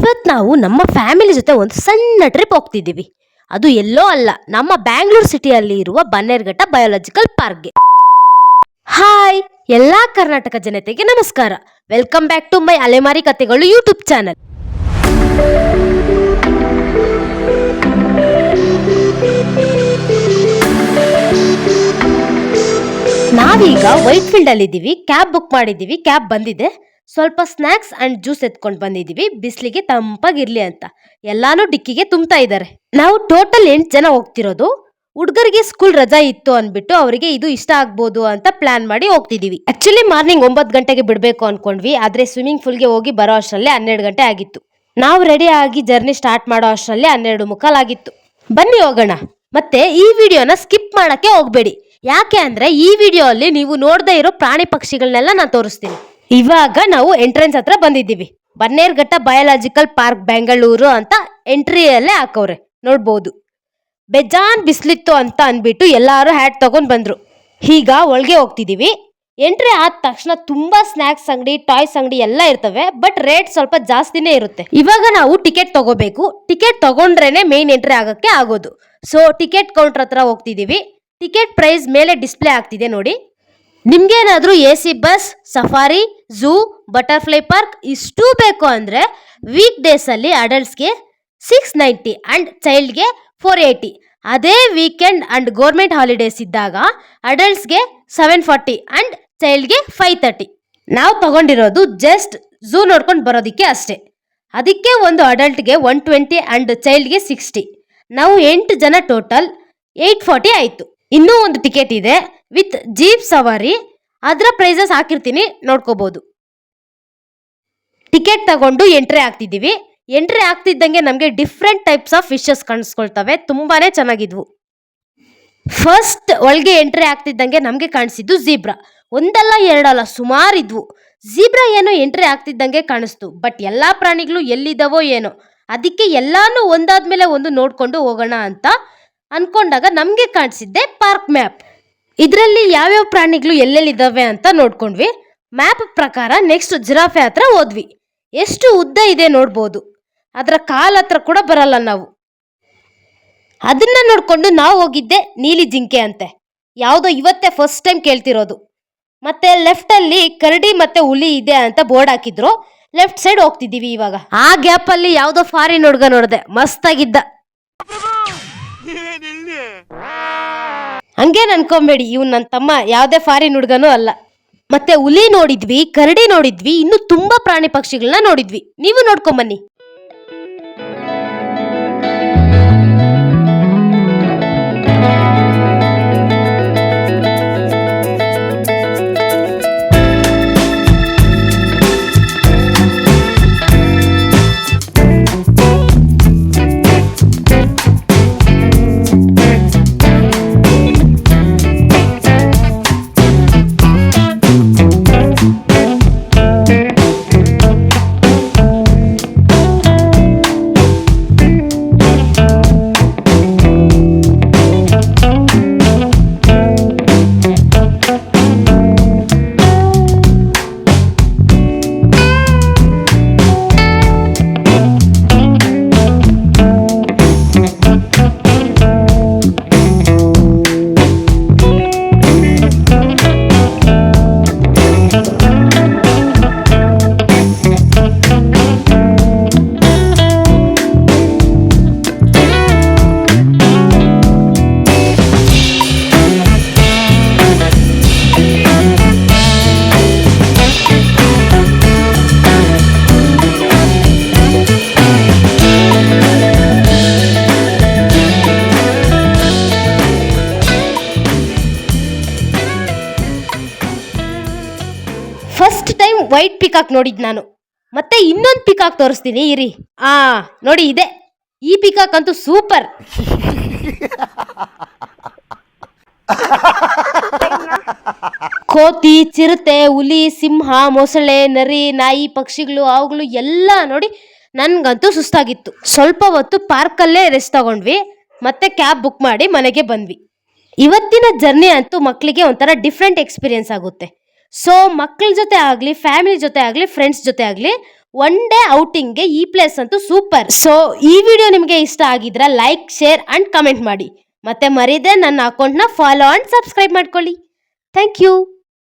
ಇವತ್ತು ನಾವು ನಮ್ಮ ಫ್ಯಾಮಿಲಿ ಜೊತೆ ಒಂದು ಸಣ್ಣ ಟ್ರಿಪ್ ಹೋಗ್ತಿದ್ದೀವಿ. ಅದು ಎಲ್ಲೋ ಅಲ್ಲ, ನಮ್ಮ ಬ್ಯಾಂಗ್ಳೂರ್ ಸಿಟಿಯಲ್ಲಿ ಇರುವ ಬನ್ನೇರ್ಘಟ್ಟ ಬಯೋಲಾಜಿಕಲ್ ಪಾರ್ಕ್ಗೆ. ಹಾಯ್, ಎಲ್ಲಾ ಕರ್ನಾಟಕ ಜನತೆಗೆ ನಮಸ್ಕಾರ. ವೆಲ್ಕಮ್ ಬ್ಯಾಕ್ ಟು ಮೈ ಅಲೆಮಾರಿ ಕಥೆಗಳು ಯೂಟ್ಯೂಬ್ ಚಾನಲ್. ನಾವೀಗ ವೈಟ್ ಫೀಲ್ಡ್ ಅಲ್ಲಿ ಇದ್ದೀವಿ. ಕ್ಯಾಬ್ ಬುಕ್ ಮಾಡಿದ್ದೀವಿ, ಕ್ಯಾಬ್ ಬಂದಿದೆ. ಸ್ವಲ್ಪ ಸ್ನಾಕ್ಸ್ ಅಂಡ್ ಜ್ಯೂಸ್ ಎತ್ಕೊಂಡು ಬಂದಿದ್ದೀವಿ, ಬಿಸಿಲಿಗೆ ತಂಪಾಗಿರ್ಲಿ ಅಂತ. ಎಲ್ಲಾನು ಡಿಕ್ಕಿಗೆ ತುಂಬ್ತಾ ಇದ್ದಾರೆ. ನಾವು ಟೋಟಲ್ 8 ಜನ ಹೋಗ್ತಿರೋದು. ಹುಡುಗರಿಗೆ ಸ್ಕೂಲ್ ರಜಾ ಇತ್ತು ಅನ್ಬಿಟ್ಟು ಅವರಿಗೆ ಇದು ಇಷ್ಟ ಆಗ್ಬೋದು ಅಂತ ಪ್ಲಾನ್ ಮಾಡಿ ಹೋಗ್ತಿದೀವಿ. ಆಕ್ಚುಲಿ ಮಾರ್ನಿಂಗ್ 9 ಗಂಟೆಗೆ ಬಿಡ್ಬೇಕು ಅನ್ಕೊಂಡ್ವಿ, ಆದ್ರೆ ಸ್ವಿಮ್ಮಿಂಗ್ ಪೂಲ್ಗೆ ಹೋಗಿ ಬರೋ ಅಷ್ಟರಲ್ಲಿ 12 ಗಂಟೆ ಆಗಿತ್ತು. ನಾವು ರೆಡಿ ಆಗಿ ಜರ್ನಿ ಸ್ಟಾರ್ಟ್ ಮಾಡೋ ಅಷ್ಟರಲ್ಲಿ 12:45 ಆಗಿತ್ತು. ಬನ್ನಿ ಹೋಗೋಣ. ಮತ್ತೆ ಈ ವಿಡಿಯೋನ ಸ್ಕಿಪ್ ಮಾಡಕ್ಕೆ ಹೋಗ್ಬೇಡಿ, ಯಾಕೆ ಅಂದ್ರೆ ಈ ವಿಡಿಯೋ ಅಲ್ಲಿ ನೀವು ನೋಡದೇ ಇರೋ ಪ್ರಾಣಿ ಪಕ್ಷಿಗಳನ್ನೆಲ್ಲ ನಾನು ತೋರಿಸ್ತೀನಿ. ಇವಾಗ ನಾವು ಎಂಟ್ರೆನ್ಸ್ ಹತ್ರ ಬಂದಿದ್ದೀವಿ. ಬನ್ನೇರ್ಘಟ್ಟ ಬಯೋಲಾಜಿಕಲ್ ಪಾರ್ಕ್ ಬೆಂಗಳೂರು ಅಂತ ಎಂಟ್ರಿಯಲ್ಲೇ ಹಾಕವ್ರೆ, ನೋಡ್ಬೋದು. ಬೆಜಾನ್ ಬಿಸ್ಲಿತ್ತು ಅಂತ ಅನ್ಬಿಟ್ಟು ಎಲ್ಲಾರು ಹ್ಯಾಟ್ ತಗೊಂಡ್ ಬಂದ್ರು. ಈಗ ಒಳಗೆ ಹೋಗ್ತಿದೀವಿ. ಎಂಟ್ರಿ ಆದ ತಕ್ಷಣ ತುಂಬಾ ಸ್ನಾಕ್ಸ್ ಅಂಗಡಿ, ಟಾಯ್ಸ್ ಅಂಗಡಿ ಎಲ್ಲ ಇರ್ತವೆ, ಬಟ್ ರೇಟ್ ಸ್ವಲ್ಪ ಜಾಸ್ತಿನೇ ಇರುತ್ತೆ. ಇವಾಗ ನಾವು ಟಿಕೆಟ್ ತಗೋಬೇಕು. ಟಿಕೆಟ್ ತಗೊಂಡ್ರೇನೆ ಮೇನ್ ಎಂಟ್ರಿ ಆಗಕ್ಕೆ ಆಗೋದು. ಸೊ ಟಿಕೆಟ್ ಕೌಂಟರ್ ಹತ್ರ ಹೋಗ್ತಿದೀವಿ. ಟಿಕೆಟ್ ಪ್ರೈಸ್ ಮೇಲೆ ಡಿಸ್ಪ್ಲೇ ಆಗ್ತಿದೆ ನೋಡಿ. ನಿಮ್ಗೇನಾದ್ರೂ AC bus, safari, zoo, butterfly park ಇಷ್ಟು ಬೇಕು ಅಂದ್ರೆ ವೀಕ್ ಡೇಸ್ ಅಲ್ಲಿ ಅಡಲ್ಟ್ಸ್ಗೆ 690 ಅಂಡ್ ಚೈಲ್ಡ್ಗೆ 480. ಅದೇ ವೀಕೆಂಡ್ ಅಂಡ್ ಗೌರ್ಮೆಂಟ್ ಹಾಲಿಡೇಸ್ ಇದ್ದಾಗ ಅಡಲ್ಟ್ಸ್ಗೆ 740 ಅಂಡ್ ಚೈಲ್ಡ್ಗೆ 530. ನಾವು ತಗೊಂಡಿರೋದು ಜಸ್ಟ್ ಝೂ ನೋಡ್ಕೊಂಡು ಬರೋದಿಕ್ಕೆ ಅಷ್ಟೇ. ಅದಕ್ಕೆ ಒಂದು ಅಡಲ್ಟ್ಗೆ 120 ಅಂಡ್ ಚೈಲ್ಡ್ಗೆ 60. ನಾವು 8 ಜನ ಟೋಟಲ್ 840 ಆಯ್ತು. ಇನ್ನೂ ಒಂದು ಟಿಕೆಟ್ ಇದೆ ವಿತ್ ಜೀಪ್ ಸವಾರಿ, ಅದರ ಪ್ರೈಸಸ್ ಹಾಕಿರ್ತೀನಿ, ನೋಡ್ಕೋಬಹುದು. ಟಿಕೆಟ್ ತಗೊಂಡು ಎಂಟ್ರಿ ಆಗ್ತಿದ್ದೀವಿ. ಎಂಟ್ರಿ ಆಗ್ತಿದ್ದಂಗೆ ನಮಗೆ ಡಿಫ್ರೆಂಟ್ ಟೈಪ್ಸ್ ಆಫ್ ಫಿಶಸ್ ಕಾಣಿಸ್ಕೊಳ್ತವೆ, ತುಂಬಾನೇ ಚೆನ್ನಾಗಿದ್ವು. ಫಸ್ಟ್ ಒಳಗೆ ಎಂಟ್ರಿ ಆಗ್ತಿದ್ದಂಗೆ ನಮಗೆ ಕಾಣಿಸಿದ್ದು ಝೀಬ್ರಾ. ಒಂದಲ್ಲ ಎರಡಲ್ಲ ಸುಮಾರು ಇದ್ವು. ಝೀಬ್ರಾ ಏನೋ ಎಂಟ್ರಿ ಆಗ್ತಿದ್ದಂಗೆ ಕಾಣಿಸ್ತು, ಬಟ್ ಎಲ್ಲಾ ಪ್ರಾಣಿಗಳು ಎಲ್ಲಿದ್ದಾವೋ ಏನೋ. ಅದಕ್ಕೆ ಎಲ್ಲಾನು ಒಂದಾದ್ಮೇಲೆ ಒಂದು ನೋಡ್ಕೊಂಡು ಹೋಗೋಣ ಅಂತ ಅನ್ಕೊಂಡಾಗ ನಮ್ಗೆ ಕಾಣಿಸಿದ್ದೆ ಪಾರ್ಕ್ ಮ್ಯಾಪ್. ಇದರಲ್ಲಿ ಯಾವ್ಯಾವ ಪ್ರಾಣಿಗಳು ಎಲ್ಲೆಲ್ಲಿದ್ದಾವೆ ಅಂತ ನೋಡ್ಕೊಂಡ್ವಿ. ಮ್ಯಾಪ್ ಪ್ರಕಾರ ನೆಕ್ಸ್ಟ್ ಜಿರಾಫೆ ಹತ್ರ ಹೋದ್ವಿ. ಎಷ್ಟು ಉದ್ದ ಇದೆ ನೋಡ್ಬೋದು, ಅದರ ಕಾಲ್ ಹತ್ರ ಕೂಡ ಬರಲ್ಲ ನಾವು. ಅದನ್ನ ನೋಡ್ಕೊಂಡು ನಾವು ಹೋಗಿದ್ದೆ ನೀಲಿ ಜಿಂಕೆ ಅಂತೆ. ಯಾವುದೋ ಇವತ್ತೇ ಫಸ್ಟ್ ಟೈಮ್ ಕೇಳ್ತಿರೋದು. ಮತ್ತೆ ಲೆಫ್ಟ್ ಅಲ್ಲಿ ಕರಡಿ ಮತ್ತೆ ಹುಲಿ ಇದೆ ಅಂತ ಬೋರ್ಡ್ ಹಾಕಿದ್ರು. ಲೆಫ್ಟ್ ಸೈಡ್ ಹೋಗ್ತಿದೀವಿ ಇವಾಗ. ಆ ಗ್ಯಾಪ್ ಅಲ್ಲಿ ಯಾವ್ದೋ ಫಾರಿನ್ ಹುಡುಗ ನೋಡಿದೆ, ಮಸ್ತಾಗಿದ್ದ. ಹಂಗೇನ್ ಅನ್ಕೊಂಬೇಡಿ, ಇವ್ನು ನನ್ನ ತಮ್ಮ, ಯಾವ್ದೇ ಫಾರಿನ್ ಹುಡುಗನೂ ಅಲ್ಲ. ಮತ್ತೆ ಹುಲಿ ನೋಡಿದ್ವಿ, ಕರಡಿ ನೋಡಿದ್ವಿ, ಇನ್ನು ತುಂಬಾ ಪ್ರಾಣಿ ಪಕ್ಷಿಗಳನ್ನ ನೋಡಿದ್ವಿ. ನೀವು ನೋಡ್ಕೊಂಬನ್ನಿ. ಫಸ್ಟ್ ಟೈಮ್ ವೈಟ್ ಪಿಕಾಕ್ ನೋಡಿದ್ ನಾನು. ಮತ್ತೆ ಇನ್ನೊಂದು ಪಿಕಾಕ್ ತೋರಿಸ್ತೀನಿ ಇರಿ. ನೋಡಿ ಇದೆ. ಈ ಪಿಕಾಕ್ ಅಂತೂ ಸೂಪರ್. ಕೋತಿ, ಚಿರತೆ, ಹುಲಿ, ಸಿಂಹ, ಮೊಸಳೆ, ನರಿ, ನಾಯಿ, ಪಕ್ಷಿಗಳು, ಅವುಗಳು ಎಲ್ಲ ನೋಡಿ ನನ್ಗಂತೂ ಸುಸ್ತಾಗಿತ್ತು. ಸ್ವಲ್ಪ ಹೊತ್ತು ಪಾರ್ಕಲ್ಲೇ ರೆಸ್ಟ್ ತಗೊಂಡ್ವಿ. ಮತ್ತೆ ಕ್ಯಾಬ್ ಬುಕ್ ಮಾಡಿ ಮನೆಗೆ ಬಂದ್ವಿ. ಇವತ್ತಿನ ಜರ್ನಿ ಅಂತೂ ಮಕ್ಕಳಿಗೆ ಒಂಥರ ಡಿಫ್ರೆಂಟ್ ಎಕ್ಸ್ಪೀರಿಯನ್ಸ್ ಆಗುತ್ತೆ. ಸೊ ಮಕ್ಕಳ ಜೊತೆ ಆಗಲಿ, ಫ್ಯಾಮಿಲಿ ಜೊತೆ ಆಗಲಿ, ಫ್ರೆಂಡ್ಸ್ ಜೊತೆ ಆಗಲಿ ಒನ್ ಡೇ ಔಟಿಂಗ್ಗೆ ಈ ಪ್ಲೇಸ್ ಅಂತೂ ಸೂಪರ್. ಸೊ ಈ ವಿಡಿಯೋ ನಿಮಗೆ ಇಷ್ಟ ಆಗಿದ್ರೆ ಲೈಕ್, ಶೇರ್ ಅಂಡ್ ಕಮೆಂಟ್ ಮಾಡಿ. ಮತ್ತೆ ಮರೀದೆ ನನ್ನ ಅಕೌಂಟ್ನ ಫಾಲೋ ಅಂಡ್ ಸಬ್ಸ್ಕ್ರೈಬ್ ಮಾಡ್ಕೊಳ್ಳಿ. Thank you.